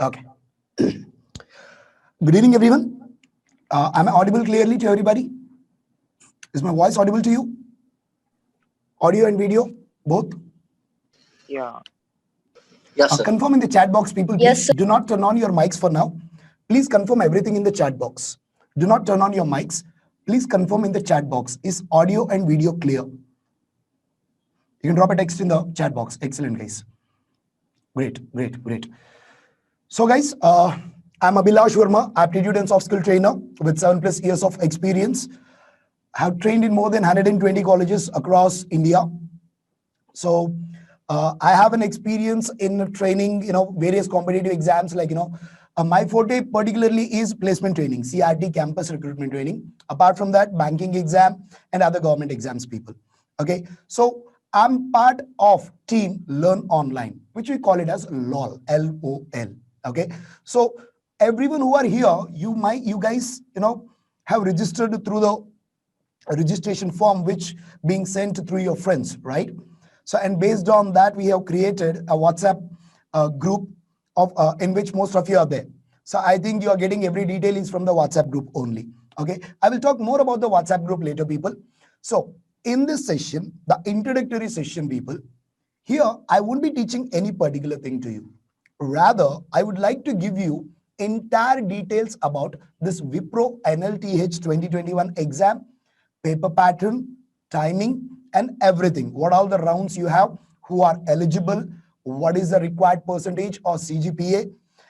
Okay. Good evening, everyone. Am I audible clearly to everybody? Is my voice audible to you? Audio and video, both? Yeah. Yes, sir. Confirm in the chat box, people. Yes, Please do not turn on your mics for now. Please confirm everything in the chat box. Do not turn on your mics. Please confirm in the chat box. Is audio and video clear? You can drop a text in the chat box. Excellent, guys. Great. So, guys, I'm Abhilash Verma, aptitude and soft skill trainer with 7+ years of experience. I have trained in more than 120 colleges across India. So I have an experience in training, various competitive exams. My forte particularly is placement training, CRT, campus recruitment training. Apart from that, banking exam and other government exams, people. Okay, so I'm part of team Learn Online, which we call it as LOL, LOL. Okay, so everyone who are here, you guys, have registered through the registration form which being sent through your friends, right? So, and based on that, we have created a WhatsApp group of in which most of you are there. So I think you are getting every detail is from the WhatsApp group only. Okay, I will talk more about the WhatsApp group later, people. So in this session, the introductory session, people, here I won't be teaching any particular thing to you. Rather, I would like to give you entire details about this Wipro NLTH 2021 exam, paper pattern, timing, and everything. What all the rounds you have, who are eligible, what is the required percentage or CGPA.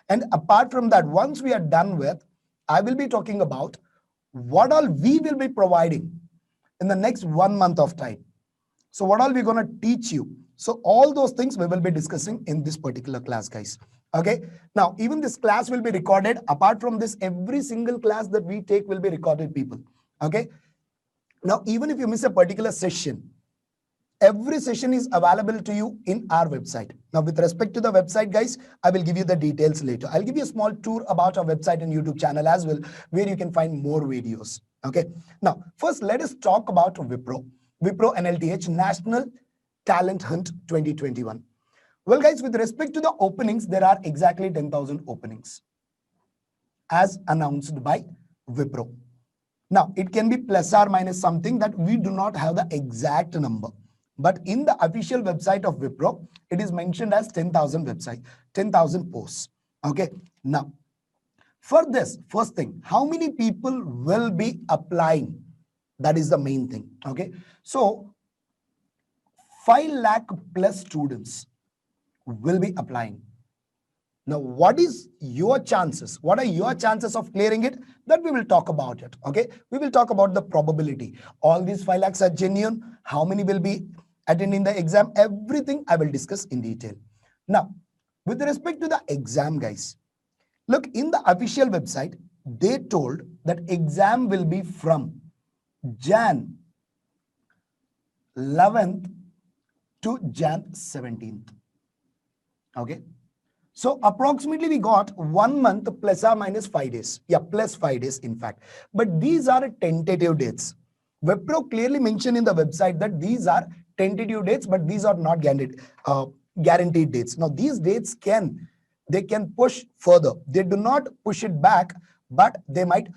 And apart from that, once we are done with, I will be talking about what all we will be providing in the next 1 month of time. So what all we're going to teach you. So all those things we will be discussing in this particular class, guys. Okay. Now, even this class will be recorded. Apart from this, every single class that we take will be recorded, people. Okay. Now, even if you miss a particular session, every session is available to you in our website. Now, with respect to the website, guys, I will give you the details later. I'll give you a small tour about our website and YouTube channel as well, where you can find more videos. Okay. Now, first, let us talk about Wipro NLTH National Talent Hunt 2021. Well, guys, with respect to the openings, there are exactly 10,000 openings as announced by Wipro. Now, it can be plus or minus something that we do not have the exact number. But in the official website of Wipro, it is mentioned as 10,000 website, 10,000 posts. Okay. Now, for this, first thing, how many people will be applying? That is the main thing. Okay. So, 5 lakh plus students will be applying. Now, what is your chances? What are your chances of clearing it? That we will talk about it. Okay. We will talk about the probability. All these 5 lakhs are genuine. How many will be attending the exam? Everything I will discuss in detail. Now, with respect to the exam, guys, look, in the official website, they told that exam will be from Jan 11th to Jan 17th. Okay. So approximately we got 1 month plus or minus 5 days. Yeah, plus 5 days in fact. But these are tentative dates. Wipro clearly mentioned in the website that these are tentative dates, but these are not guaranteed dates. Now these dates can push further. They do not push it back, but they might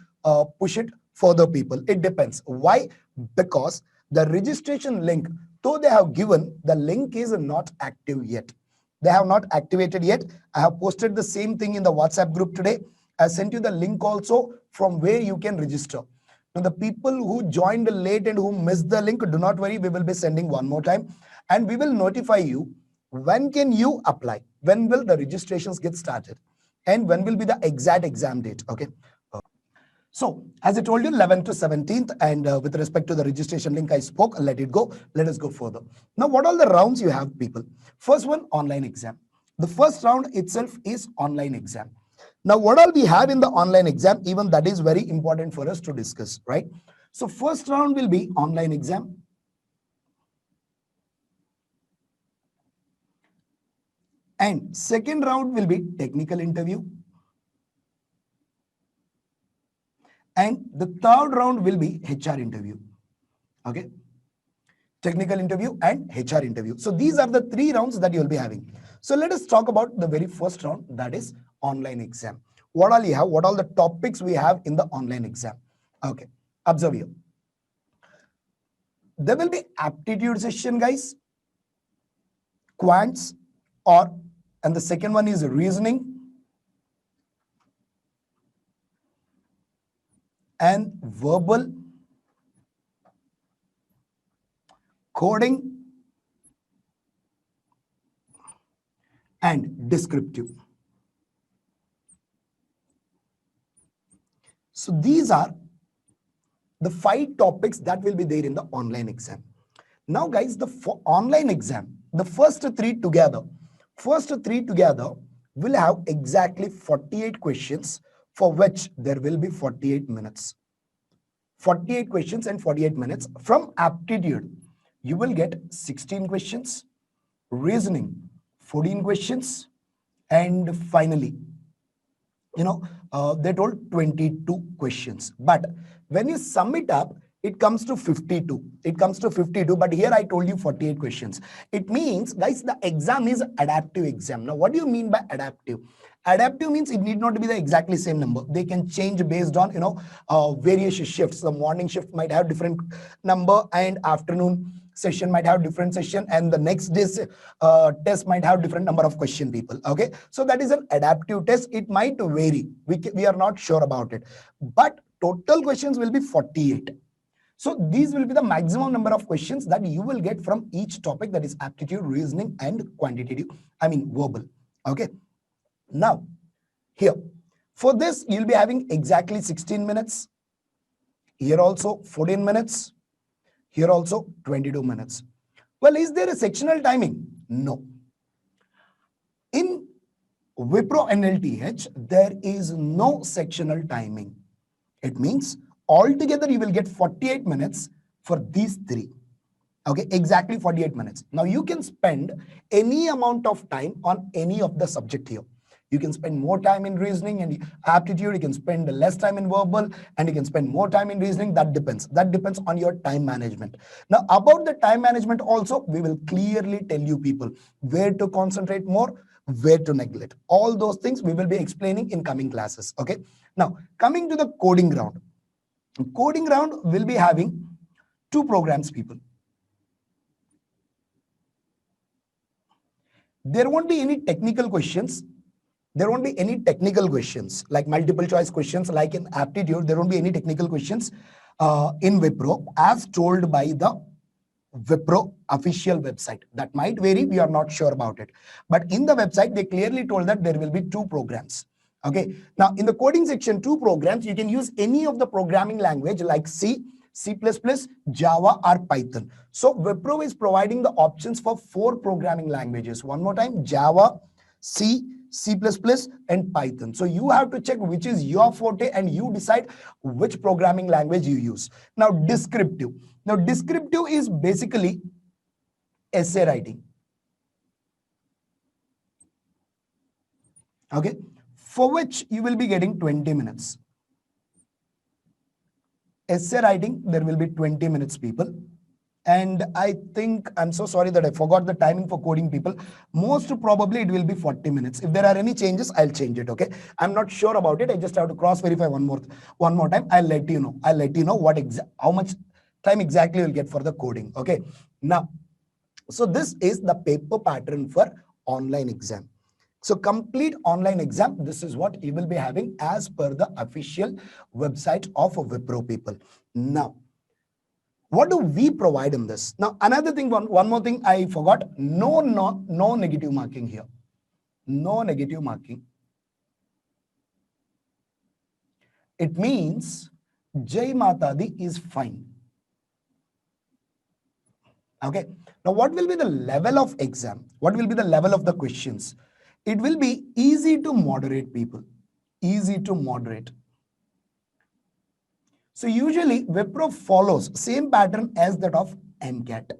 push it further, people. It depends. Why? Because the registration link, though they have given, the link is not active yet. They have not activated yet. I have posted the same thing in the WhatsApp group today. I sent you the link also from where you can register. Now, the people who joined late and who missed the link, do not worry. We will be sending one more time and we will notify you when can you apply, when will the registrations get started, and when will be the exact exam date. Okay. So, as I told you, 11th to 17th, and with respect to the registration link I spoke, let it go. Let us go further. Now, what are the rounds you have, people? First one, online exam. The first round itself is online exam. Now, what all we have in the online exam, even that is very important for us to discuss, right? So, first round will be online exam. And second round will be technical interview. And the third round will be HR interview. Okay. Technical interview and HR interview. So these are the 3 rounds that you will be having. So let us talk about the very first round, that is online exam. What all you have? What all the topics we have in the online exam? Okay, observe here. There will be aptitude session, guys, quants, and the second one is reasoning, and verbal, coding, and descriptive. So these are the 5 topics that will be there in the online exam. Now, guys, the online exam, the first three together will have exactly 48 questions, for which there will be 48 minutes. 48 questions and 48 minutes. From aptitude, you will get 16 questions, reasoning, 14 questions, and finally, they told 22 questions. But when you sum it up, it comes to 52. But here I told you 48 questions. It means, guys, the exam is adaptive exam. Now, what do you mean by adaptive? Adaptive means it need not be the exactly same number. They can change based on, various shifts. The morning shift might have different number, and afternoon session might have different session, and the next day's test might have different number of question, people. Okay, so that is an adaptive test. It might vary. We are not sure about it, but total questions will be 48. So these will be the maximum number of questions that you will get from each topic, that is aptitude, reasoning, and verbal. Okay. Now, here, for this, you'll be having exactly 16 minutes. Here also 14 minutes. Here also 22 minutes. Well, is there a sectional timing? No. In Wipro NLTH, there is no sectional timing. It means altogether you will get 48 minutes for these 3. Okay, exactly 48 minutes. Now you can spend any amount of time on any of the subject here. You can spend more time in reasoning and aptitude. You can spend less time in verbal, and you can spend more time in reasoning. That depends. That depends on your time management. Now, about the time management also, we will clearly tell you, people, where to concentrate more, where to neglect. All those things we will be explaining in coming classes. Okay. Now, coming to the coding round. Coding round will be having 2 programs, people. There won't be any technical questions. There won't be any technical questions like multiple choice questions like in aptitude. There won't be any technical questions in Wipro as told by the Wipro official website. That might vary. We are not sure about it. But in the website, they clearly told that there will be 2 programs. Okay. Now, in the coding section, 2 programs, you can use any of the programming language like C, C++, Java, or Python. So Wipro is providing the options for 4 programming languages. One more time, Java, C, C++, and Python. So you have to check which is your forte and you decide which programming language you use. Now, descriptive. Now, descriptive is basically essay writing. Okay, for which you will be getting 20 minutes. Essay writing, there will be 20 minutes, people. And I think, I'm so sorry that I forgot the timing for coding, people. Most probably it will be 40 minutes. If there are any changes, I'll change it. Okay, I'm not sure about it. I just have to cross verify one more time. I'll let you know. How much time exactly you'll get for the coding. Okay, now, so this is the paper pattern for online exam. So complete online exam, this is what you will be having as per the official website of Wipro, people. Now, what do we provide in this? Now, another thing, one more thing I forgot. No negative marking here. No negative marking. It means Jai Mata Di is fine. Okay. Now, what will be the level of exam? What will be the level of the questions? It will be easy to moderate, people. Easy to moderate. So usually Wipro follows same pattern as that of MCAT.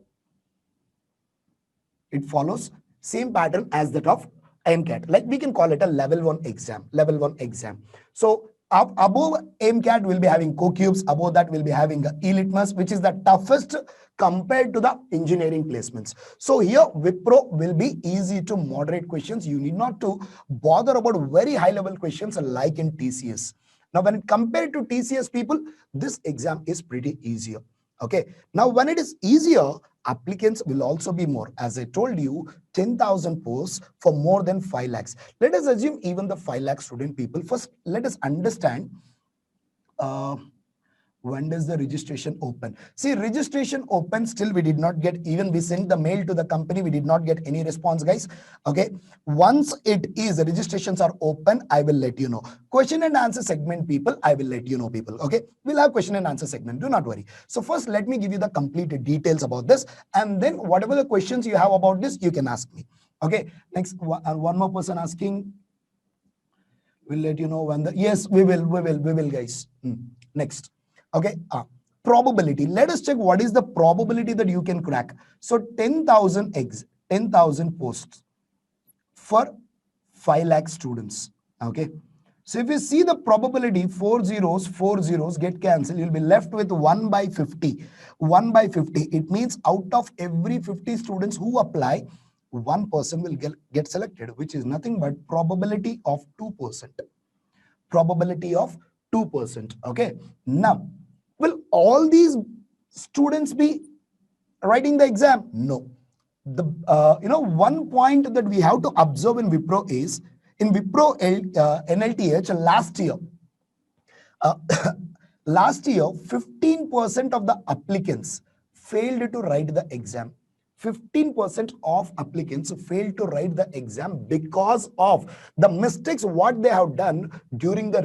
It follows same pattern as that of MCAT. Like we can call it a level 1 exam. Level 1 exam. So Above AIMCAT, we'll be having CoCubes. Above that, we'll be having eLitmus, which is the toughest compared to the engineering placements. So here, Wipro will be easy to moderate questions. You need not to bother about very high level questions like in TCS. Now, when compared to TCS people, this exam is pretty easier. Okay. Now, when it is easier, applicants will also be more. As I told you, 10,000 posts for more than 5 lakhs. Let us assume even the 5 lakh student people. First, let us understand when does the registration open. See, registration open, still we did not get, even we sent the mail to the company, we did not get any response, guys. Okay, once it is, the registrations are open, I will let you know. Question and answer segment people, I will let you know people. Okay, we'll have question and answer segment, do not worry. So first, let me give you the complete details about this, and then whatever the questions you have about this, you can ask me. Okay, next, one more person asking, we'll let you know when the, yes, we will guys. Next. Okay, probability. Let us check what is the probability that you can crack. So 10,000 eggs, 10,000 posts for 5 lakh students. Okay, so if you see the probability, 4 zeros get cancelled, you'll be left with 1 by 50. 1 by 50, it means out of every 50 students who apply, one person will get selected, which is nothing but probability of 2%. Probability of 2%. Okay, now, will all these students be writing the exam? No. The one point that we have to observe in Wipro is, in Wipro NLTH last year, last year 15% of the applicants failed to write the exam. 15% of applicants failed to write the exam because of the mistakes what they have done during the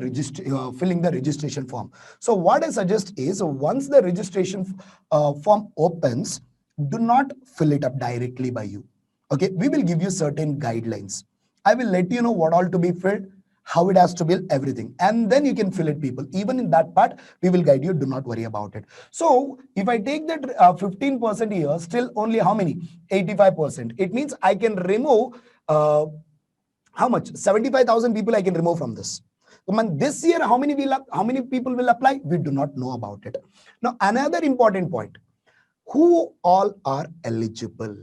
filling the registration form. So what I suggest is, once the registration form opens, do not fill it up directly by you. Okay, we will give you certain guidelines. I will let you know what all to be filled, how it has to be, everything, and then you can fill it, people. Even in that part, we will guide you. Do not worry about it. So if I take that 15% here, still only how many? 85%. It means I can remove how much? 75,000 people I can remove from this. This year, how many people will apply? We do not know about it. Now, another important point: who all are eligible?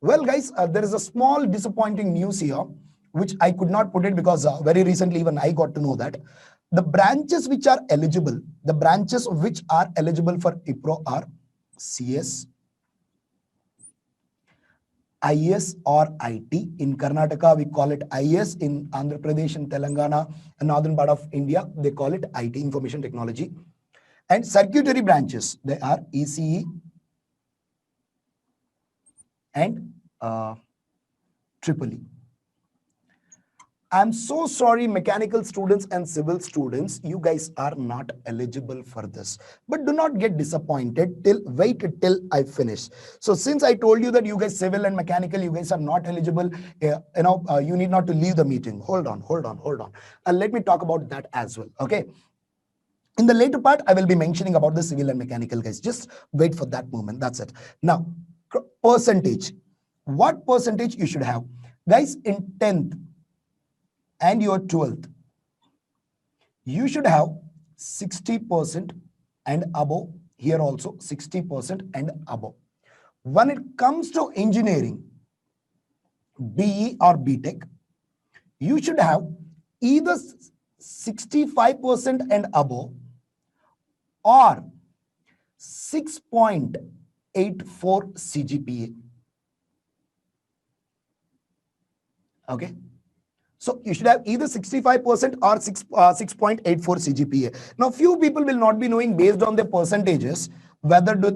Well, guys, there is a small disappointing news here, which I could not put it because very recently even I got to know that the branches which are eligible, the branches which are eligible for IPRO are CS, IS or IT. In Karnataka, we call it IS. In Andhra Pradesh and Telangana, and northern part of India, they call it IT, Information Technology. And circuitry branches, they are ECE and EEE. I'm so sorry, mechanical students and civil students, you guys are not eligible for this. But do not get disappointed, wait till I finish. So since I told you that you guys civil and mechanical, you guys are not eligible, you need not to leave the meeting. Hold on. Let me talk about that as well. Okay. In the later part, I will be mentioning about the civil and mechanical guys. Just wait for that moment. That's it. Now, percentage. What percentage you should have? Guys, in 10th and your 12th, you should have 60% and above. Here also 60% and above. When it comes to engineering, BE or BTech, you should have either 65% and above or 6.84 CGPA. Okay. So you should have either 65% or 6.84 CGPA. Now, few people will not be knowing based on their percentages, whether do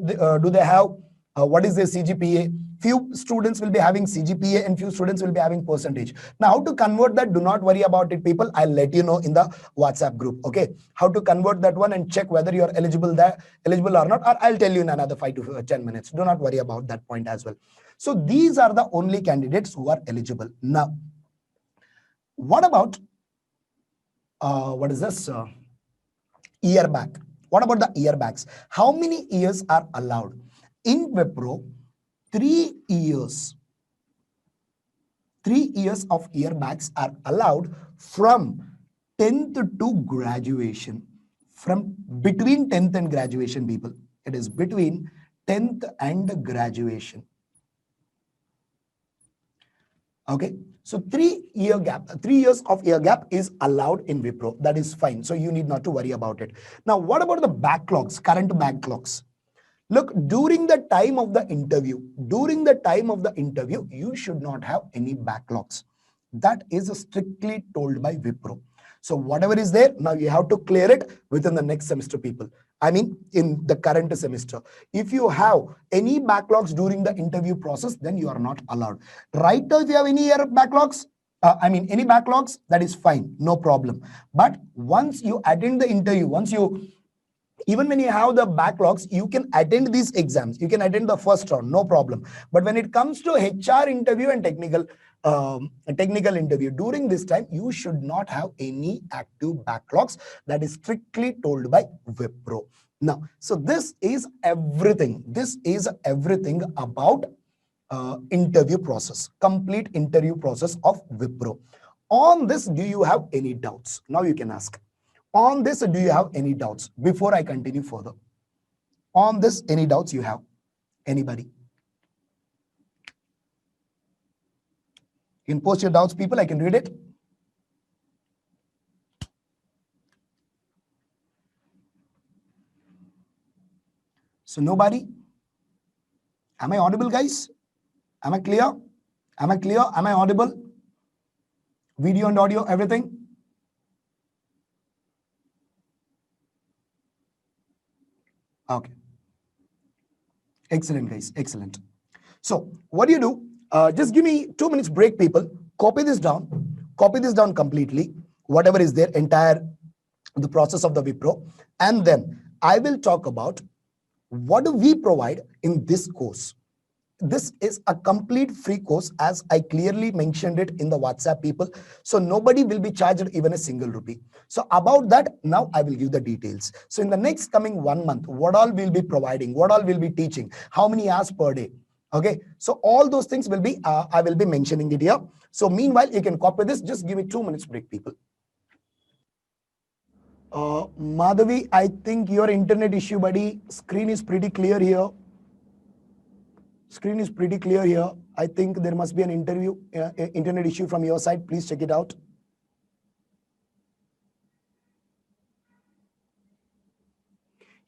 they have, what is their CGPA. Few students will be having CGPA and few students will be having percentage. Now, how to convert that? Do not worry about it, people. I'll let you know in the WhatsApp group. Okay. How to convert that one and check whether you're eligible or not, or I'll tell you in another 5 to 10 minutes. Do not worry about that point as well. So these are the only candidates who are eligible. Now, what about, what is this? Year back. What about the year backs? How many years are allowed? In Wipro, 3 years. 3 years of year backs are allowed from 10th to graduation. From between 10th and graduation, people. It is between 10th and graduation. Okay, so 3 year gap, 3 years of year gap is allowed in Wipro. That is fine. So you need not to worry about it. Now, what about the backlogs, current backlogs? Look, during the time of the interview, you should not have any backlogs. That is strictly told by Wipro. So whatever is there, now you have to clear it within the next semester, people. I mean, in the current semester. If you have any backlogs during the interview process, then you are not allowed. Right now, if you have any year backlogs, any backlogs, that is fine, no problem. But once you attend the interview, even when you have the backlogs, you can attend these exams. You can attend the first round, no problem. But when it comes to HR interview and technical interview, during this time, you should not have any active backlogs. That is strictly told by Wipro. Now, so this is everything. This is everything about interview process, complete interview process of Wipro. On this, do you have any doubts? Now you can ask. On this, do you have any doubts before I continue further? On this, any doubts you have? Anybody? You can post your doubts, people. I can read it. So nobody? Am I audible, guys? Am I clear? Am I clear? Am I audible? Video and audio, everything? Okay. Excellent, guys. Excellent. So what do you do? Just give me 2 minutes break, people. Copy this down. Copy this down completely. Whatever is there, entire the process of the Wipro. And then I will talk about what do we provide in this course. This is a complete free course, as I clearly mentioned it in the WhatsApp, people. So nobody will be charged even a single rupee. So about that, now I will give the details. So in the next coming 1 month, what all we'll be providing, what all we'll be teaching, how many hours per day. Okay, so all those things will be, I will be mentioning it here. So meanwhile, you can copy this. Just give me 2 minutes break, people. Madhavi, I think your internet issue, buddy. Screen is pretty clear here. Screen is pretty clear here. I think there must be an internet issue from your side. Please check it out.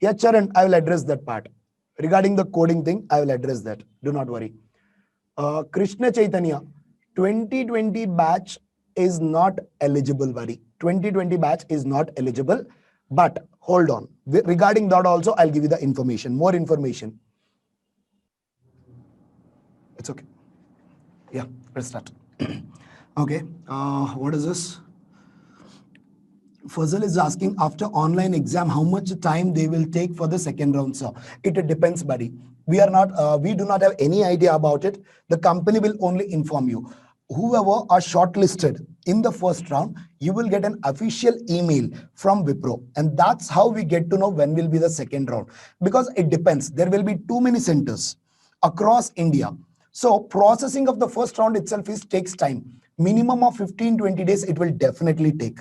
Yeah, Charan, I will address that part. Regarding the coding thing, I will address that. Do not worry. Krishna Chaitanya, 2020 batch is not eligible, buddy. 2020 batch is not eligible. But hold on. Regarding that also, I'll give you the information, more information. It's okay. Yeah, let's start. Okay, what is this? Fazal is asking, after online exam, how much time they will take for the second round, sir? It depends, buddy. We do not have any idea about it. The company will only inform you. Whoever are shortlisted in the first round, you will get an official email from Wipro. And that's how we get to know when will be the second round. Because it depends. There will be too many centers across India. So processing of the first round itself takes time. Minimum of 15-20 days it will definitely take.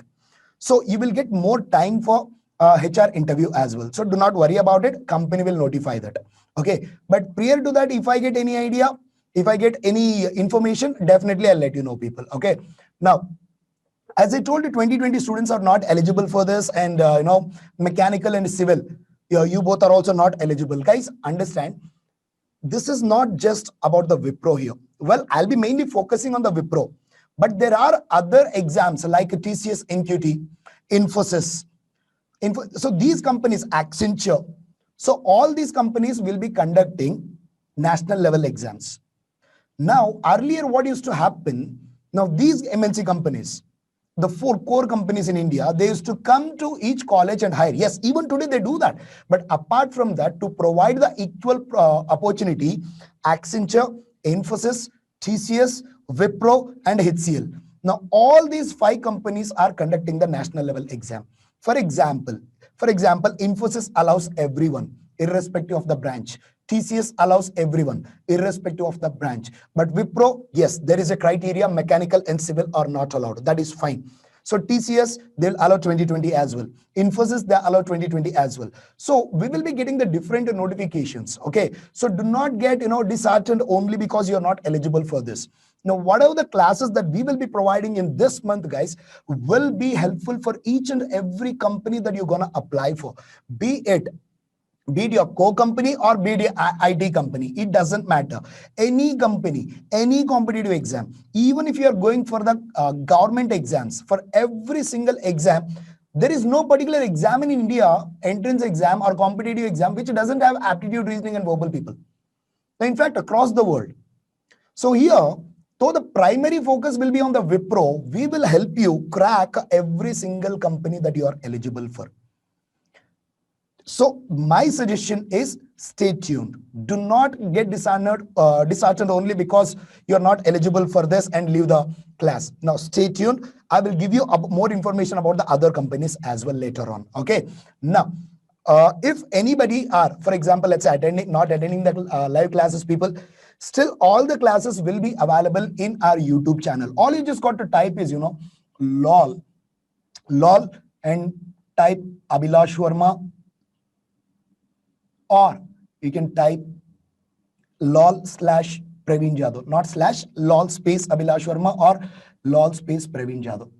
So you will get more time for HR interview as well. So do not worry about it. Company will notify that. Okay. But prior to that, if I get any idea, if I get any information, definitely I'll let you know, people. Okay. Now, as I told you, 2020 students are not eligible for this, and mechanical and civil, you both are also not eligible. Guys, understand, this is not just about the Wipro here. Well, I'll be mainly focusing on the Wipro, but there are other exams like TCS, NQT, Infosys. So these companies, Accenture, so all these companies will be conducting national level exams. Now, earlier what used to happen, now these MNC companies, the 4 core companies in India, they used to come to each college and hire. Yes, even today they do that. But apart from that, to provide the equal opportunity, Accenture, Infosys, TCS, Wipro, and HCL. Now, all these 5 companies are conducting the national level exam. For example, Infosys allows everyone, irrespective of the branch. TCS allows everyone, irrespective of the branch. But Wipro, yes, there is a criteria, mechanical and civil are not allowed. That is fine. So TCS, they'll allow 2020 as well. Infosys, they allow 2020 as well. So we will be getting the different notifications. Okay. So do not get, disheartened only because you're not eligible for this. Now, what are the classes that we will be providing in this month, guys, will be helpful for each and every company that you're going to apply for, be it your core company or be it your IT company. It doesn't matter. Any company, any competitive exam, even if you are going for the government exams, for every single exam, there is no particular exam in India, entrance exam or competitive exam, which doesn't have aptitude, reasoning, and verbal people. In fact, across the world. So here, though the primary focus will be on the Wipro, we will help you crack every single company that you are eligible for. So my suggestion is stay tuned. Do not get disheartened only because you're not eligible for this and leave the class. Now stay tuned. I will give you more information about the other companies as well later on. Okay. Now, if anybody are, for example, let's say not attending the live classes, people, still all the classes will be available in our YouTube channel. All you just got to type is, lol, and type Abhilash Verma, or you can type lol/Praveen Jadhav, not slash, lol space Abhilash Verma or lol space Praveen Jadhav.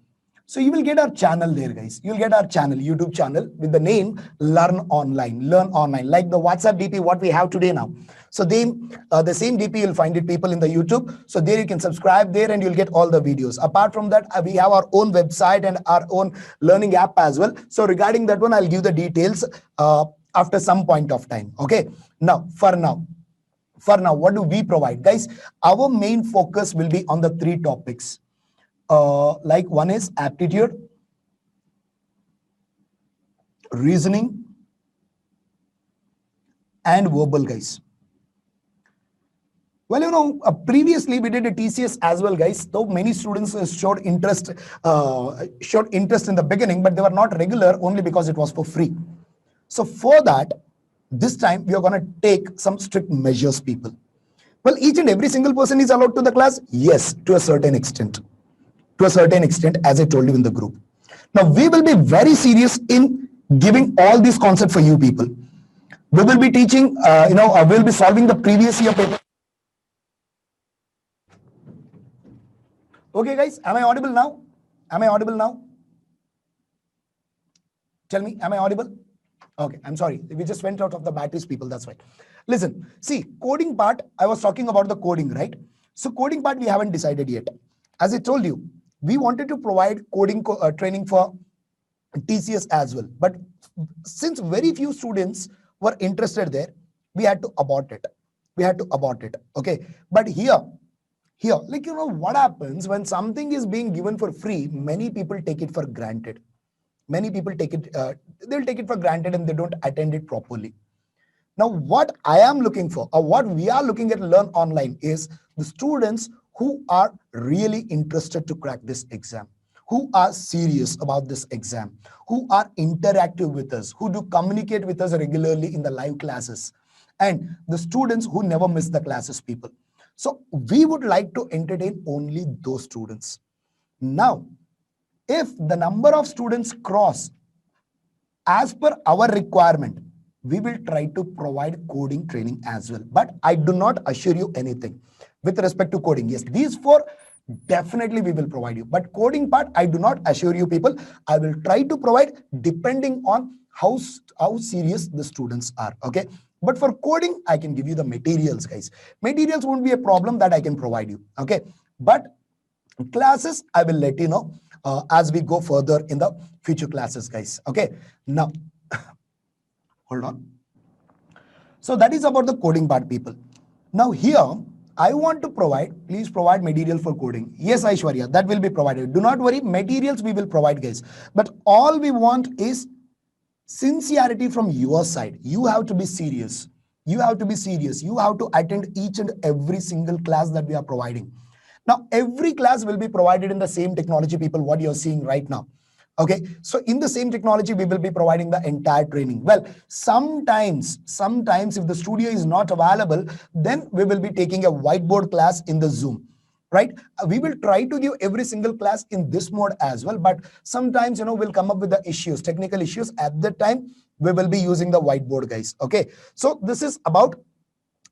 So you will get our channel there, guys. You'll get our channel, YouTube channel with the name Learn Online, like the WhatsApp DP, what we have today now. So the same DP, you'll find it, people, in the YouTube. So there you can subscribe there and you'll get all the videos. Apart from that, we have our own website and our own learning app as well. So regarding that one, I'll give the details after some point of time. Okay. Now, for now, what do we provide, guys? Our main focus will be on the 3 topics. Like one is aptitude, reasoning, and verbal, guys. Well, previously we did a TCS as well, guys. Though many students showed interest in the beginning, but they were not regular only because it was for free. So for that, this time we are going to take some strict measures, people. Well, each and every single person is allowed to the class. Yes, to a certain extent. As I told you in the group. Now, we will be very serious in giving all these concepts for you people. We will be teaching, we'll be solving the previous year paper. Okay, guys, am I audible now? Tell me, am I audible? Okay, I'm sorry. We just went out of the batteries, people. That's right. Listen, see, coding part, I was talking about the coding, right? So coding part, we haven't decided yet. As I told you, we wanted to provide coding training for TCS as well. But since very few students were interested there, we had to abort it. Okay. But here, like, what happens when something is being given for free, many people take it for granted. Many people take it, they'll take it for granted and they don't attend it properly. Now, what I am looking for, or what we are looking at Learn Online, is the students who are really interested to crack this exam, who are serious about this exam, who are interactive with us, who do communicate with us regularly in the live classes, and the students who never miss the classes, people. So we would like to entertain only those students. Now, if the number of students cross as per our requirement, we will try to provide coding training as well. But I do not assure you anything with respect to coding. Yes, these 4 definitely we will provide you. But coding part, I do not assure you, people. I will try to provide depending on how serious the students are. Okay. But for coding, I can give you the materials, guys. Materials won't be a problem that I can provide you. Okay. But classes, I will let you know as we go further in the future classes, guys. Okay. Now, hold on. So that is about the coding part, people. Now here, I want to please provide material for coding. Yes, Aishwarya, that will be provided. Do not worry, materials we will provide, guys. But all we want is sincerity from your side. You have to be serious. You have to attend each and every single class that we are providing. Now, every class will be provided in the same technology, people, what you're seeing right now. Okay, so in the same technology, we will be providing the entire training. Well, sometimes if the studio is not available, then we will be taking a whiteboard class in the Zoom. right? We will try to give every single class in this mode as well, but sometimes, we'll come up with the issues, technical issues. At that time, we will be using the whiteboard, guys. Okay, so this is about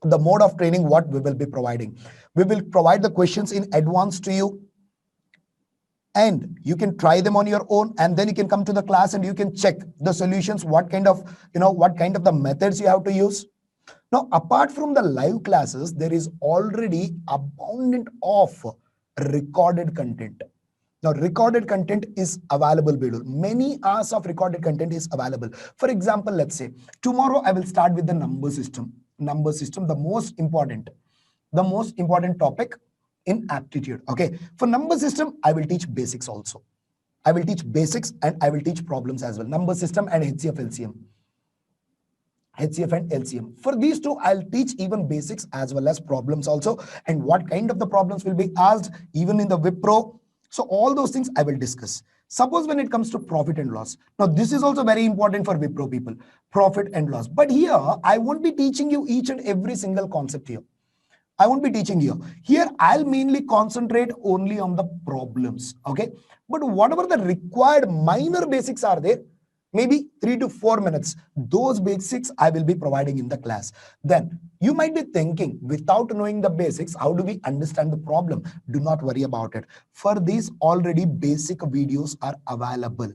the mode of training, what we will be providing. We will provide the questions in advance to you, and you can try them on your own, and then you can come to the class and you can check the solutions, what kind of the methods you have to use. Now, apart from the live classes, there is already abundant of recorded content. Now, recorded content is available, Bidul. Many hours of recorded content is available. For example, let's say tomorrow I will start with the number system. Number system, the most important topic in aptitude. Okay, for number system, I will teach basics also. I will teach basics and I will teach problems as well. Number system and HCF LCM. HCF and LCM. For these two, I'll teach even basics as well as problems also, and what kind of the problems will be asked even in the Wipro. So all those things I will discuss. Suppose when it comes to profit and loss. Now, this is also very important for Wipro people, profit and loss. But here, I won't be teaching you each and every single concept here. I won't be teaching you. Here, I'll mainly concentrate only on the problems, okay? But whatever the required minor basics are there, maybe 3 to 4 minutes, those basics I will be providing in the class. Then you might be thinking, without knowing the basics, how do we understand the problem? Do not worry about it. For these, already basic videos are available.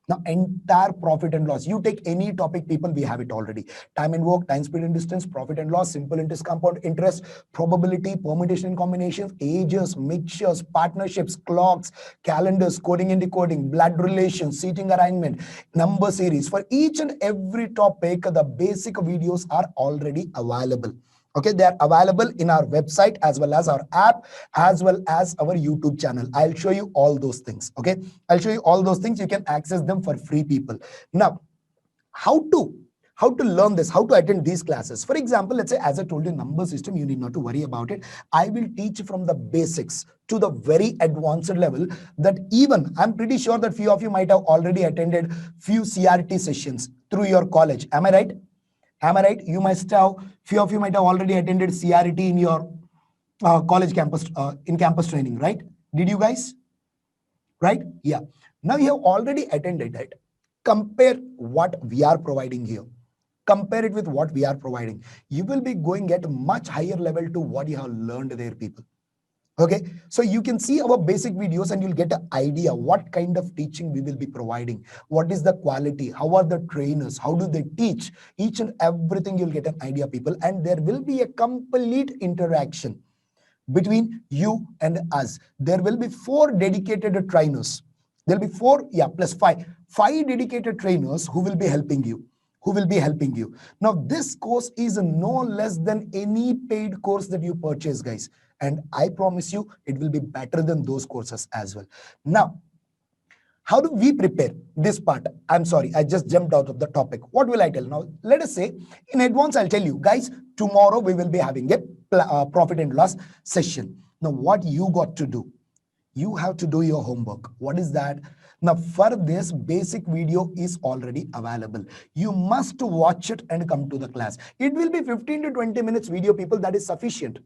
Now, entire profit and loss, you take any topic, people, we have it already. Time and work, time, speed and distance, profit and loss, simple interest, compound interest, probability, permutation and combinations, ages, mixtures, partnerships, clocks, calendars, coding and decoding, blood relations, seating arrangement, number series. For each and every topic, the basic videos are already available. Okay, they are available in our website as well as our app, as well as our YouTube channel. I'll show you all those things. Okay, I'll show you all those things. You can access them for free, people. Now, how to learn this, how to attend these classes. For example, let's say, as I told you, number system, you need not to worry about it. I will teach from the basics to the very advanced level, that even I'm pretty sure that few of you might have already attended few CRT sessions through your college. Am I right? Am I right? Few of you might have already attended CRT in your college campus, in campus training, right? Did you guys? Right? Yeah. Now you have already attended it. Compare what we are providing here. Compare it with what we are providing. You will be going at a much higher level to what you have learned there, people. Okay, so you can see our basic videos and you'll get an idea what kind of teaching we will be providing, what is the quality, how are the trainers, how do they teach, each and everything. You'll get an idea, people, and there will be a complete interaction between you and us. There will be 4 dedicated trainers. There'll be 4, plus 5 dedicated trainers who will be helping you. Now, this course is no less than any paid course that you purchase, guys. And I promise you, it will be better than those courses as well. Now, how do we prepare this part? I'm sorry, I just jumped out of the topic. What will I tell now? Let us say, in advance, I'll tell you, guys, tomorrow we will be having a profit and loss session. Now, what you got to do? You have to do your homework. What is that? Now, for this, basic video is already available. You must watch it and come to the class. It will be 15 to 20 minutes video, people. That is sufficient.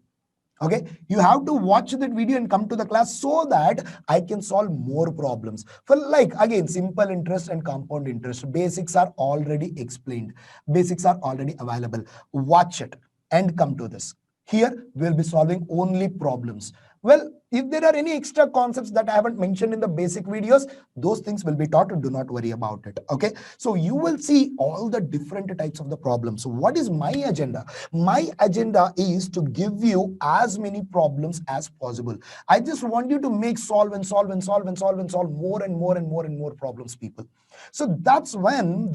Okay, you have to watch that video and come to the class so that I can solve more problems. For like, again, simple interest and compound interest, basics are already explained. Basics are already available. Watch it and come to this. Here, we'll be solving only problems. Well, if there are any extra concepts that I haven't mentioned in the basic videos, those things will be taught. Do not worry about it. Okay, so you will see all the different types of the problems. So what is my agenda? My agenda is to give you as many problems as possible. I just want you to solve more and more problems, people. So that's when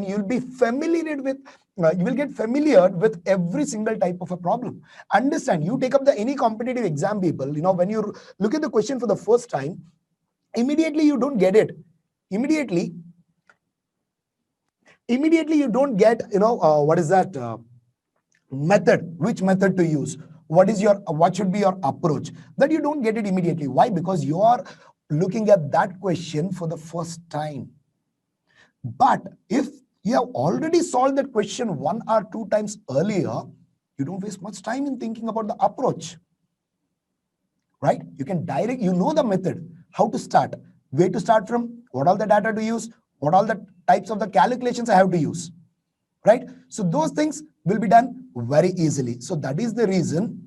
you'll be familiar with you will get familiar with every single type of a problem. Understand, you take up any competitive exam, people, when you look at the question for the first time, immediately you don't get it. Immediately you don't get, what is that method, which method to use, what should be your approach, that you don't get it immediately. Why? Because you are looking at that question for the first time. But if you have already solved that question 1 or 2 times earlier, you don't waste much time in thinking about the approach. right? You can direct, you know the method, how to start, where to start from, what all the data to use, what all the types of the calculations I have to use, right? So those things will be done very easily. So that is the reason.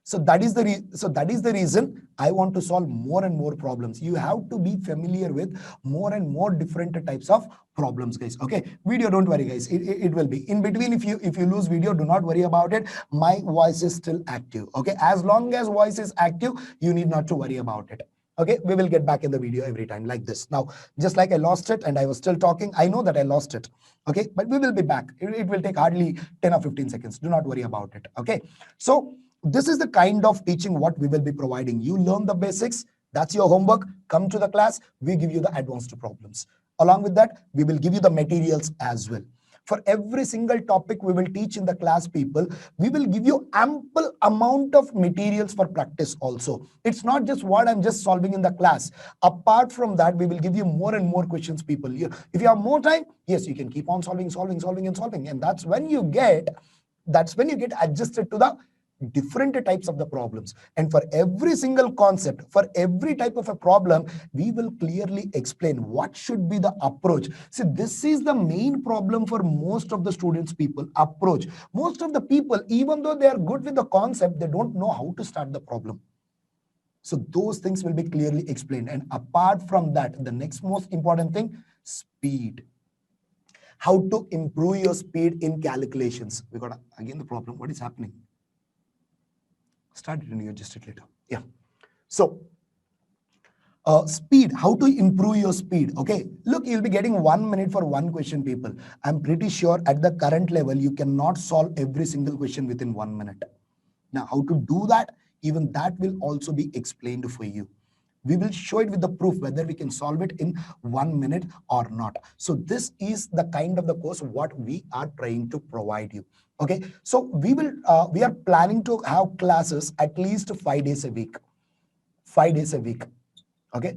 So that is the reason I want to solve more and more problems. You have to be familiar with more and more different types of problems, guys. Okay, video, don't worry, guys. It will be in between. If you lose video, do not worry about it. My voice is still active. Okay, as long as voice is active, you need not to worry about it. Okay, we will get back in the video every time like this. Now, just like I lost it and I was still talking, I know that I lost it. Okay, but we will be back. It will take hardly 10 or 15 seconds. Do not worry about it. Okay, so this is the kind of teaching what we will be providing. You learn the basics. That's your homework. Come to the class. We give you the advanced problems. Along with that, we will give you the materials as well. For every single topic we will teach in the class, people, we will give you ample amount of materials for practice also. It's not just what I'm just solving in the class. Apart from that, we will give you more and more questions, people. If you have more time, yes, you can keep on solving. And that's when you get adjusted to the different types of the problems. And for every single concept, for every type of a problem, we will clearly explain what should be the approach. See, this is the main problem for most of the students, people. Approach. Most of the people, even though they are good with the concept, they don't know how to start the problem. So those things will be clearly explained. And apart from that, the next most important thing, speed. How to improve your speed in calculations. We got again the problem. What is happening? Start it just a later. Yeah. So speed, how to improve your speed. Okay, look, you'll be getting 1 minute for one question, people. I'm pretty sure at the current level you cannot solve every single question within 1 minute. Now, how to do that, even that will also be explained for you. We will show it with the proof whether we can solve it in 1 minute or not. So this is the kind of the course what we are trying to provide you. Okay, so we are planning to have classes at least 5 days a week. 5 days a week. Okay.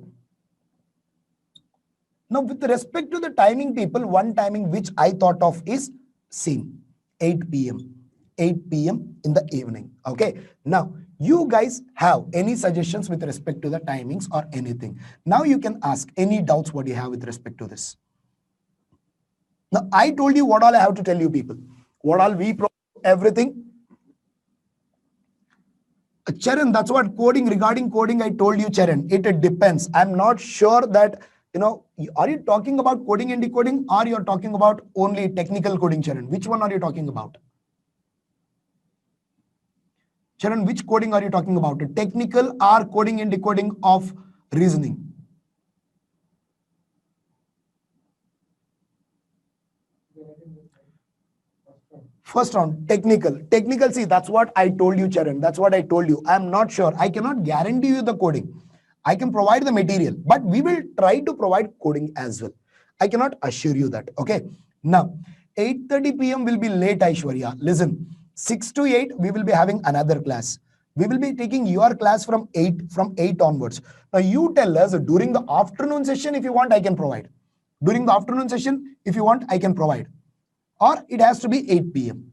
Now, with respect to the timing, people, one timing which I thought of is same, 8 p.m. 8 p.m. in the evening. Okay. Now, you guys have any suggestions with respect to the timings or anything? Now you can ask any doubts what you have with respect to this. Now, I told you what all I have to tell you, people. What all we provide, everything. Charan, that's what coding, regarding coding, I told you, Charan, it depends. I'm not sure that, are you talking about coding and decoding, or you're talking about only technical coding, Charan? Which one are you talking about? Charan, which coding are you talking about? Technical or coding and decoding of reasoning? First round, technical. Technical, see, that's what I told you, Charan. That's what I told you. I'm not sure. I cannot guarantee you the coding. I can provide the material, but we will try to provide coding as well. I cannot assure you that. Okay. Now, 8:30 p.m. will be late, Aishwarya. Listen, 6 to 8, we will be having another class. We will be taking your class from 8 onwards. Now, you tell us during the afternoon session, if you want, I can provide. During the afternoon session, if you want, I can provide. Or it has to be 8 p.m.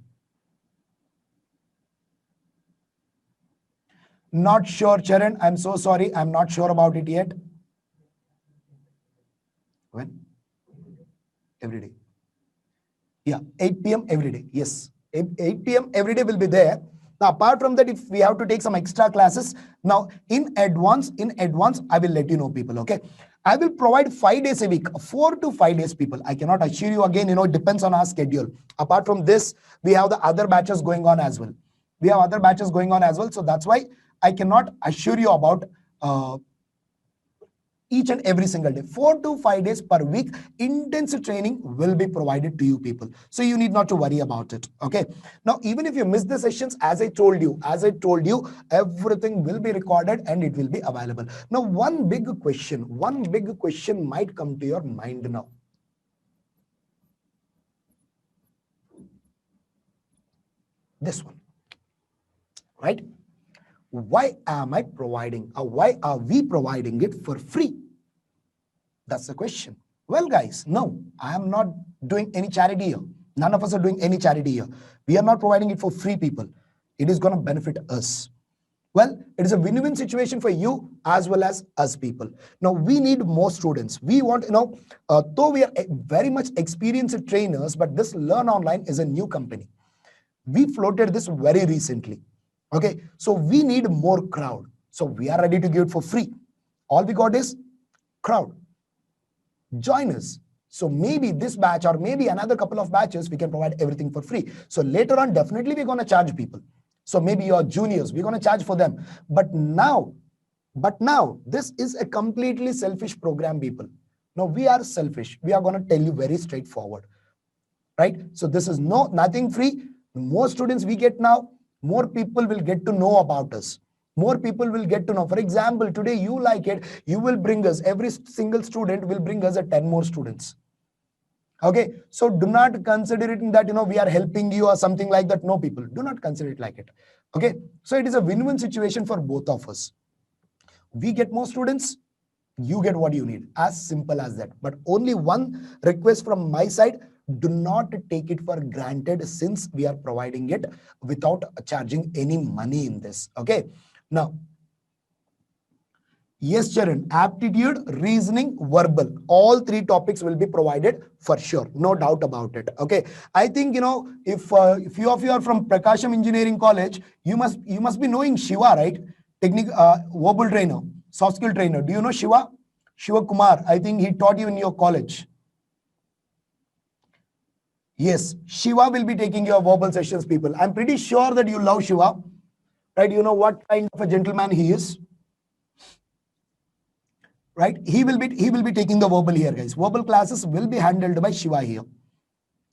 Not sure, Charan. I'm so sorry. I'm not sure about it yet. When? Every day. Yeah, 8 p.m. every day. Yes, 8 p.m. every day will be there. Now, apart from that, if we have to take some extra classes, now in advance, I will let you know, people. Okay. I will provide 5 days a week, 4 to 5 days, people. I cannot assure you again, it depends on our schedule. Apart from this, we have the other batches going on as well. So that's why I cannot assure you about each and every single day. 4 to 5 days per week, intensive training will be provided to you, people. So you need not to worry about it. Okay. Now, even if you miss the sessions, as I told you, everything will be recorded and it will be available. Now, one big question might come to your mind now. This one, right? Why am I providing, or why are we providing it for free? That's the question. Well, guys, no, I am not doing any charity here. None of us are doing any charity here. We are not providing it for free, people. It is going to benefit us. Well, it is a win-win situation for you as well as us people. Now we need more students. We want, though we are very much experienced trainers, but this Learn Online is a new company. We floated this very recently. Okay, so we need more crowd. So we are ready to give it for free. All we got is crowd. Join us. So maybe this batch or maybe another couple of batches, we can provide everything for free. So later on, definitely we're going to charge people. So maybe your juniors, we're going to charge for them. But now, this is a completely selfish program, people. Now we are selfish. We are going to tell you very straightforward, right? So this is nothing free. More students we get now, more people will get to know about us. More people will get to know. For example, today you like it, you will bring us, every single student will bring us 10 more students. Okay, so do not consider it that, we are helping you or something like that. No, people, do not consider it like it. Okay, so it is a win-win situation for both of us. We get more students, you get what you need, as simple as that. But only one request from my side, do not take it for granted since we are providing it without charging any money in this. Okay, now, yes, Charan, aptitude, reasoning, verbal, all three topics will be provided for sure, no doubt about it. Okay, I think, if few of you are from Prakasham Engineering College, you must be knowing Shiva, right? Verbal trainer, soft skill trainer. Do you know Shiva? Shiva Kumar, I think he taught you in your college. Yes, Shiva will be taking your verbal sessions, people. I'm pretty sure that you love Shiva, right? You know what kind of a gentleman he is, right? He will be taking the verbal here, guys. Verbal classes will be handled by Shiva here.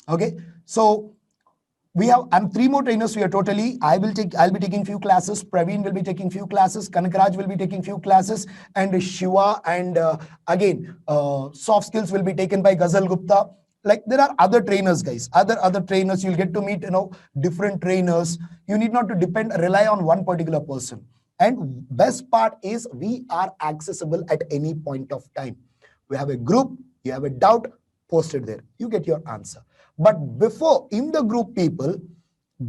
Okay, so we have 3 more trainers here totally. I'll be taking few classes. Praveen will be taking few classes. Kanakraj will be taking few classes, and Shiva and again soft skills will be taken by Ghazal Gupta. Like there are other trainers, guys. Other trainers. You'll get to meet different trainers. You need not to rely on one particular person. And best part is we are accessible at any point of time. We have a group. You have a doubt, post it there. You get your answer. But before, in the group, people,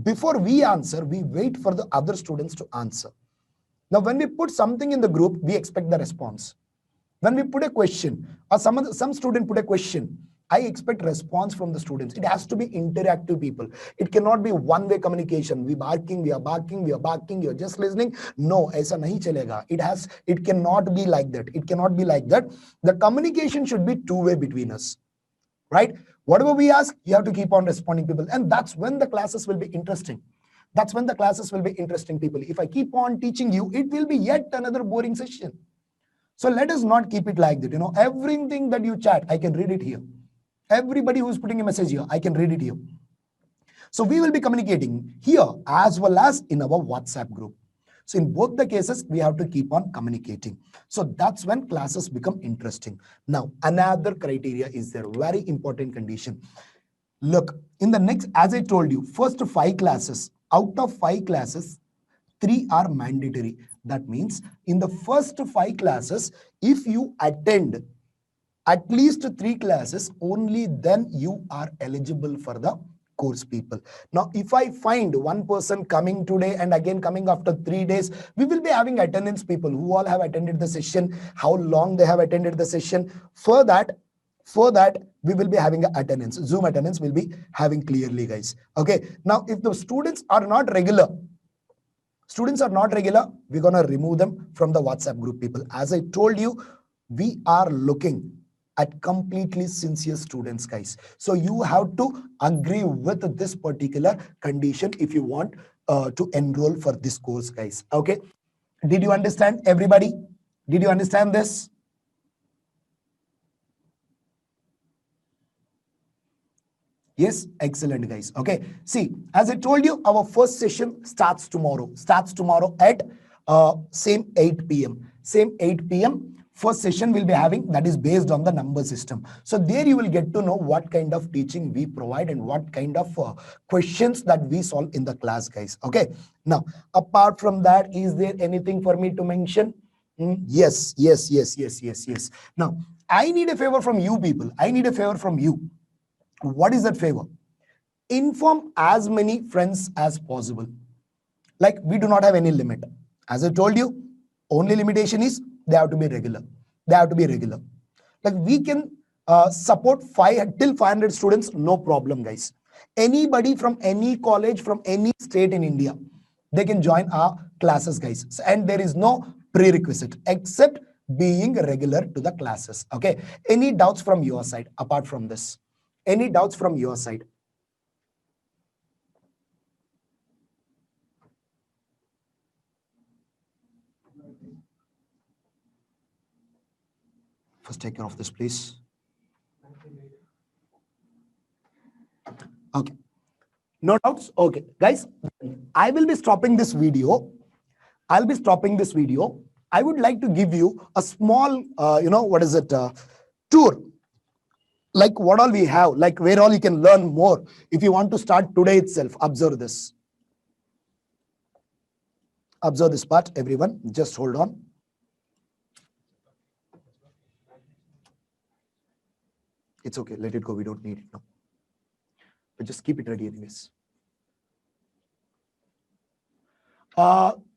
before we answer, we wait for the other students to answer. Now, when we put something in the group, we expect the response. When we put a question, or some student put a question, I expect response from the students. It has to be interactive, people. It cannot be one-way communication. We are barking, you're just listening. No, aisa nahi chalega. It cannot be like that. It cannot be like that. The communication should be two-way between us, right? Whatever we ask, you have to keep on responding, people. And that's when the classes will be interesting. That's when the classes will be interesting, people. If I keep on teaching you, it will be yet another boring session. So let us not keep it like that. Everything that you chat, I can read it here. Everybody who's putting a message here, I can read it here. So we will be communicating here as well as in our WhatsApp group. So in both the cases, we have to keep on communicating. So that's when classes become interesting. Now, another criteria is there, very important condition. Look, in the next, as I told you, first 5 classes, out of 5 classes, 3 are mandatory. That means in the first 5 classes, if you attend at least 3 classes, only then you are eligible for the course, people. Now, if I find one person coming today and again coming after 3 days, we will be having attendance, people, who all have attended the session, how long they have attended the session. For that, we will be having an attendance. Zoom attendance will be having clearly, guys. Okay. Now, if the students are not regular, we're going to remove them from the WhatsApp group, people. As I told you, we are looking at completely sincere students, guys. So you have to agree with this particular condition if you want to enroll for this course, guys. Okay. Did you understand, everybody? Did you understand this? Yes, excellent, guys. Okay. See, as I told you, our first session starts tomorrow. At same 8 p.m. Same 8 p.m. First session we'll be having, that is based on the number system. So there you will get to know what kind of teaching we provide and what kind of questions that we solve in the class, guys. Okay. Now, apart from that, is there anything for me to mention? Yes. Now, I need a favor from you, people. I need a favor from you. What is that favor? Inform as many friends as possible. Like, we do not have any limit. As I told you, only limitation is they have to be regular. They have to be regular. Like we can support 5 till 500 students, no problem, guys. Anybody from any college, from any state in India, they can join our classes, guys. And there is no prerequisite except being regular to the classes. Okay. Any doubts from your side apart from this? Any doubts from your side? First, take care of this, please. Okay. No doubts? Okay. Guys, I will be stopping this video. I'll be stopping this video. I would like to give you a small, tour. Like what all we have, like where all you can learn more. If you want to start today itself, observe this. Observe this part, everyone. Just hold on. It's okay. Let it go. We don't need it now. But just keep it ready anyways.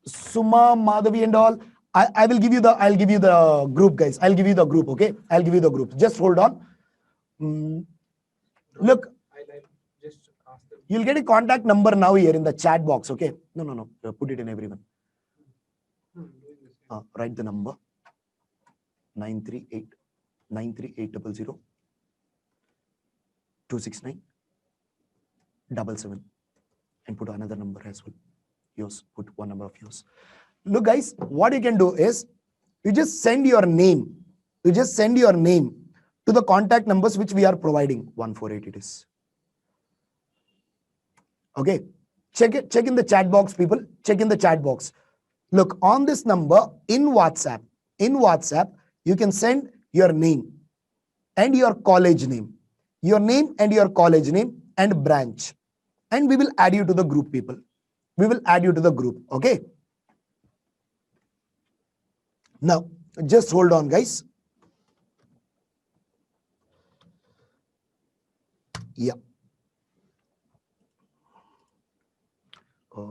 Suma, Madhavi and all. I'll give you the group, guys. I'll give you the group, okay? I'll give you the group. Just hold on. Look, you'll get a contact number now here in the chat box, okay? No. Put it in everyone. Write the number 938 93800 269 77 and put another number as well. Yours, put one number of yours. Look, guys, what you can do is you just send your name. You just send your name to the contact numbers which we are providing. 148 it is. Okay. Check in the chat box, people. Check in the chat box. Look, on this number in WhatsApp, you can send your name and your college name. Your name and your college name and branch. And we will add you to the group, people. We will add you to the group. Okay. Now, just hold on, guys. Yeah.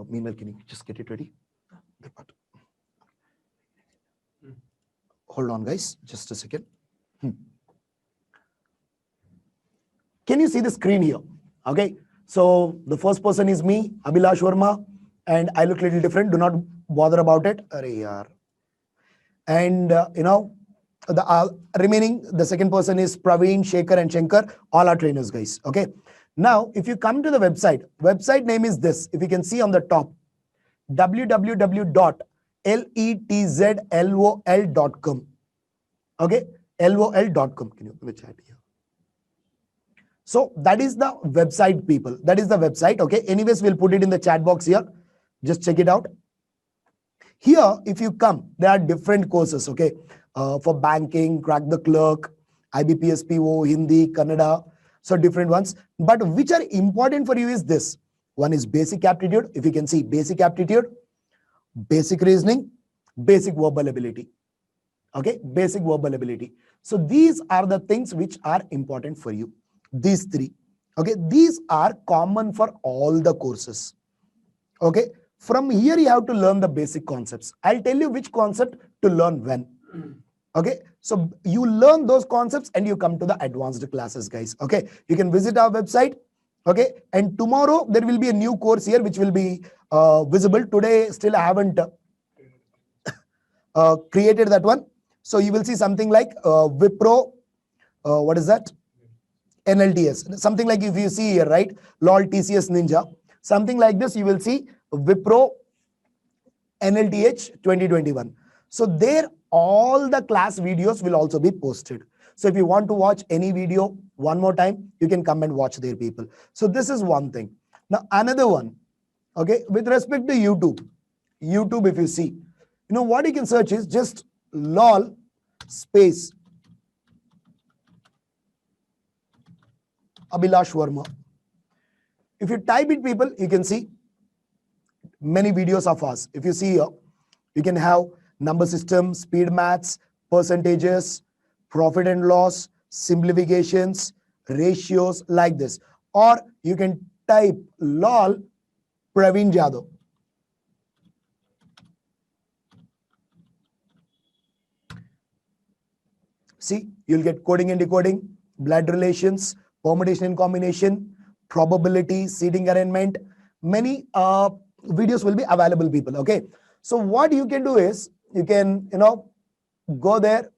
Meanwhile, can you just get it ready? The part. Hold on, guys. Just a second. Can you see the screen here? Okay. So the first person is me, Abhilash Verma, and I look a little different. Do not bother about it. And the remaining, the second person is Praveen, Shekhar, and Shankar. All are trainers, guys. Okay. Now, if you come to the website name is this. If you can see on the top, www.letzlol.com. Okay, lol.com. Can you open the chat here? So that is the website, people. That is the website. Okay. Anyways, we'll put it in the chat box here. Just check it out. Here, if you come, there are different courses. Okay. For banking, crack the clerk, IBPS PO, Hindi, Kannada. So different ones. But which are important for you is this. One is basic aptitude. If you can see basic aptitude, basic reasoning, basic verbal ability. Okay. Basic verbal ability. So these are the things which are important for you. These three. Okay. These are common for all the courses. Okay. From here, you have to learn the basic concepts. I'll tell you which concept to learn when. Okay. So you learn those concepts and you come to the advanced classes, guys. Okay. You can visit our website. Okay. And tomorrow there will be a new course here which will be visible. Today, still I haven't created that one. So you will see something like Wipro. What is that? NLTS. Something like if you see here, right? LOL TCS Ninja. Something like this, you will see Wipro NLTH 2021. So there, all the class videos will also be posted. So if you want to watch any video one more time, you can come and watch there, people. So this is one thing. Now, another one, okay, with respect to YouTube, if you see, what you can search is just LOL space Abhilash Verma. If you type it, people, you can see many videos of us. If you see here, you can have number system, speed maths, percentages, profit and loss, simplifications, ratios, like this. Or you can type LOL Praveen Jadhav. See, you'll get coding and decoding, blood relations, permutation and combination, probability, seating arrangement. Many videos will be available, people. Okay. So what you can do is you can, go there,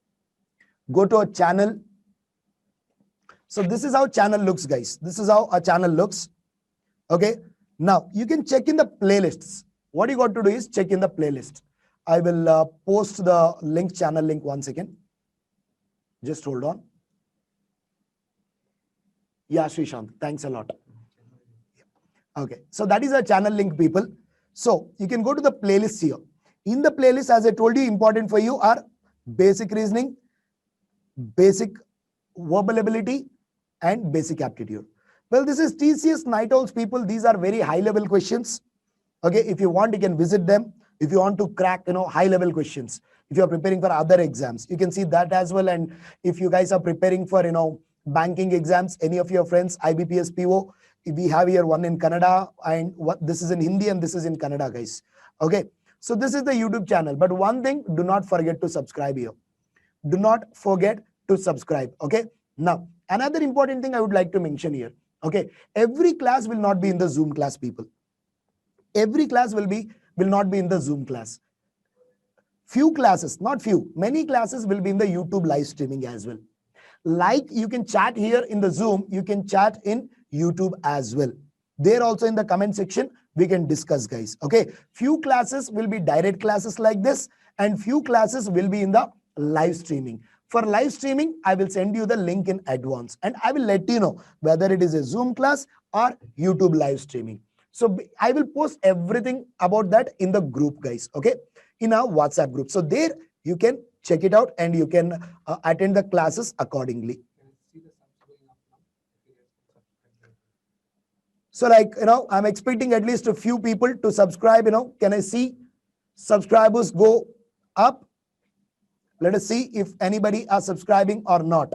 go to a channel. So this is how channel looks, guys. This is how a channel looks. Okay. Now you can check in the playlists. What you got to do is check in the playlist. I will post the link, channel link, 1 second. Just hold on. Yeah, Srishant, thanks a lot. Okay, so that is a channel link, people. So you can go to the playlist here. In the playlist, as I told you, important for you are basic reasoning, basic verbal ability, and basic aptitude. Well, this is TCS Night Owls, people. These are very high level questions. Okay, if you want, you can visit them. If you want to crack, high level questions, if you are preparing for other exams, you can see that as well. And if you guys are preparing for, banking exams, any of your friends, IBPS PO, we have here one in Kannada, and this is in Hindi and this is in Kannada, guys. Okay, so this is the YouTube channel. But one thing, do not forget to subscribe here. Do not forget to subscribe. Okay, now another important thing I would like to mention here. Okay, every class will not be in the Zoom class, people. Every class will not be in the Zoom class. Few classes, not few, many classes will be in the YouTube live streaming as well. Like you can chat here in the Zoom, you can chat in YouTube as well. There also in the comment section, we can discuss, guys. Okay, few classes will be direct classes like this, and few classes will be in the live streaming. For live streaming, I will send you the link in advance, and I will let you know whether it is a Zoom class or YouTube live streaming. So I will post everything about that in the group, guys. Okay, in our WhatsApp group. So there you can check it out and you can attend the classes accordingly. So like, I'm expecting at least a few people to subscribe. Can I see subscribers go up? Let us see if anybody are subscribing or not.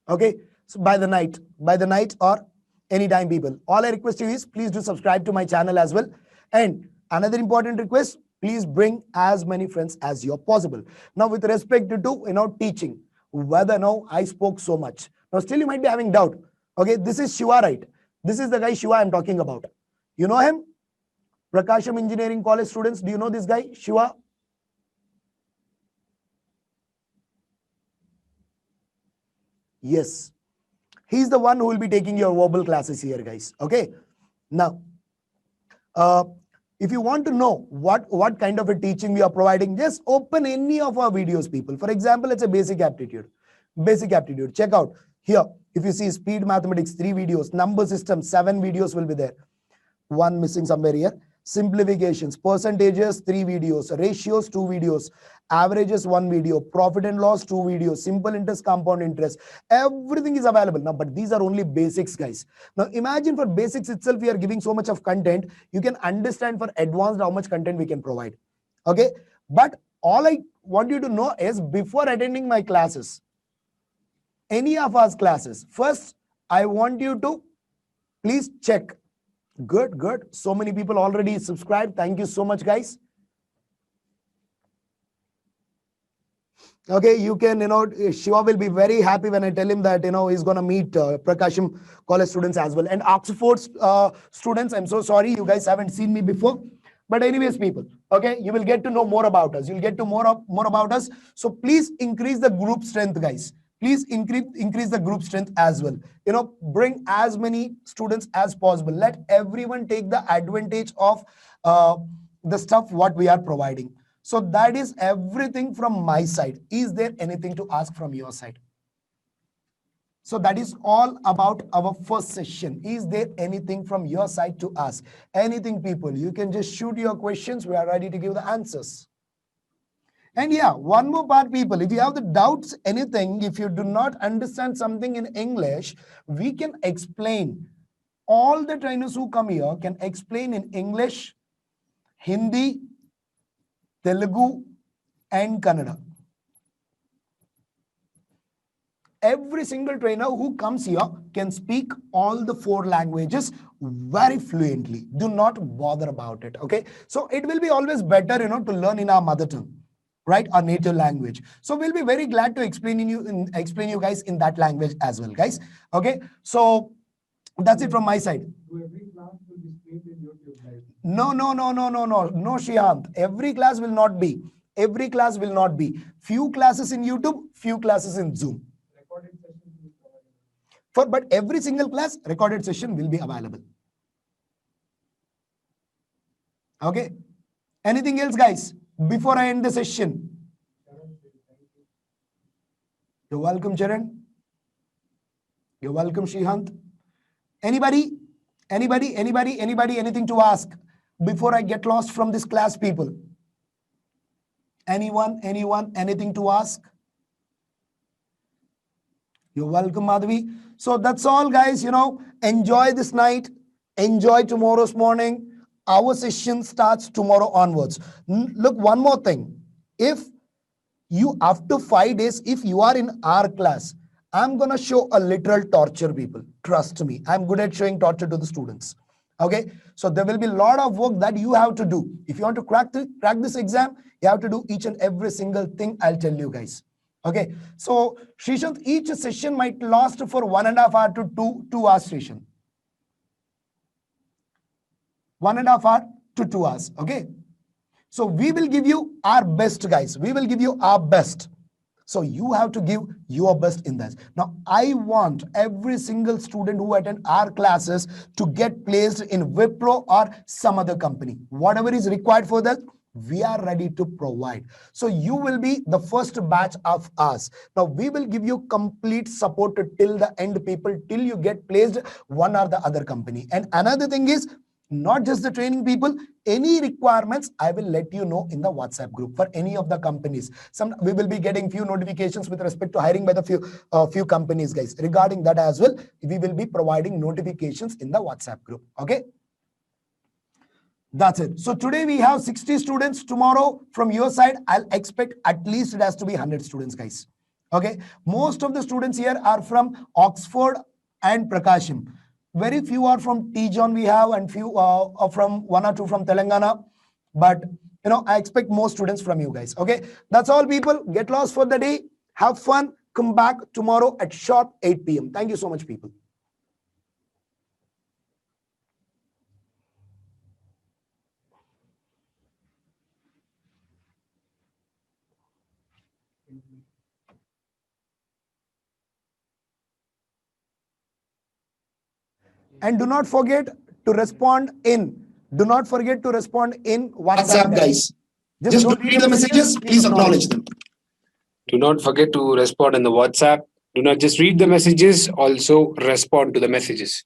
Okay, so by the night or anytime, people. All I request you is please do subscribe to my channel as well. And another important request, please bring as many friends as you're possible. Now, with respect to teaching, whether I spoke so much. Now, still you might be having doubt. Okay, this is Shiva, right? This is the guy Shiva I'm talking about. You know him? Prakasham Engineering College students, do you know this guy, Shiva? Yes. He's the one who will be taking your verbal classes here, guys. Okay. Now, if you want to know what kind of a teaching we are providing, just open any of our videos, people. For example, it's a basic aptitude. Basic aptitude. Check out here. If you see speed mathematics, 3 videos, number system, 7 videos will be there. One missing somewhere here. Simplifications, percentages, 3 videos, ratios, 2 videos, averages, 1 video, profit and loss, 2 videos, simple interest, compound interest, everything is available now. But these are only basics, guys. Now imagine for basics itself, we are giving so much of content. You can understand for advanced how much content we can provide. Okay, but all I want you to know is, before attending my classes, any of our classes, first I want you to please check. Good. So many people already subscribed. Thank you so much, guys. Okay, you can, Shiva will be very happy when I tell him that, he's going to meet Prakasham College students as well. And Oxford students, I'm so sorry, you guys haven't seen me before. But anyways, people, okay, you will get to know more about us. You'll get to more about us. So please increase the group strength, guys. Please increase the group strength as well. Bring as many students as possible. Let everyone take the advantage of the stuff what we are providing. So that is everything from my side. Is there anything to ask from your side? So that is all about our first session. Is there anything from your side to ask? Anything, people? You can just shoot your questions. We are ready to give the answers. And yeah, one more part, people, if you have the doubts, anything, if you do not understand something in English, we can explain. All the trainers who come here can explain in English, Hindi, Telugu, and Kannada. Every single trainer who comes here can speak all the 4 languages very fluently. Do not bother about it, okay? So it will be always better, to learn in our mother tongue. right? Our native language. So we'll be very glad to explain you guys in that language as well, guys. Okay, so that's it from my side. No, Shihant. Every class will not be. Every class will not be. Few classes in YouTube, few classes in Zoom. But every single class recorded session will be available. Okay. Anything else, guys, before I end the session? You're welcome, Charan. You're welcome, Shihant. Anybody, anything to ask before I get lost from this class, people? Anyone, anything to ask? You're welcome, Madhavi. So that's all, guys. Enjoy this night. Enjoy tomorrow's morning. Our session starts tomorrow onwards. Look, one more thing. If you, after 5 days, if you are in our class, I'm going to show a literal torture, people. Trust me. I'm good at showing torture to the students. Okay. So there will be a lot of work that you have to do. If you want to crack this exam, you have to do each and every single thing I'll tell you guys. Okay. So Srishant, each session might last for 1.5 hour to 2 hours session. 1.5 hour to 2 hours. Okay. So we will give you our best, guys. We will give you our best. So you have to give your best in this. Now, I want every single student who attend our classes to get placed in Wipro or some other company. Whatever is required for that, we are ready to provide. So you will be the first batch of us. Now, we will give you complete support till the end, people, till you get placed one or the other company. And another thing is, not just the training, people, any requirements I will let you know in the WhatsApp group for any of the companies. We will be getting few notifications with respect to hiring by the few companies, guys. Regarding that as well, we will be providing notifications in the WhatsApp group. Okay, that's it. So today we have 60 students. Tomorrow from your side, I'll expect at least it has to be 100 students, guys. Okay, most of the students here are from Oxford and Prakasham. Very few are from T-John we have, and few are from 1 or 2 from Telangana. But, I expect more students from you guys. Okay, that's all, people. Get lost for the day. Have fun. Come back tomorrow at sharp 8 p.m. Thank you so much, people. And do not forget to respond in. Do not forget to respond in WhatsApp, guys. Just don't read the messages. Please acknowledge them. Do not forget to respond in the WhatsApp. Do not just read the messages, also respond to the messages.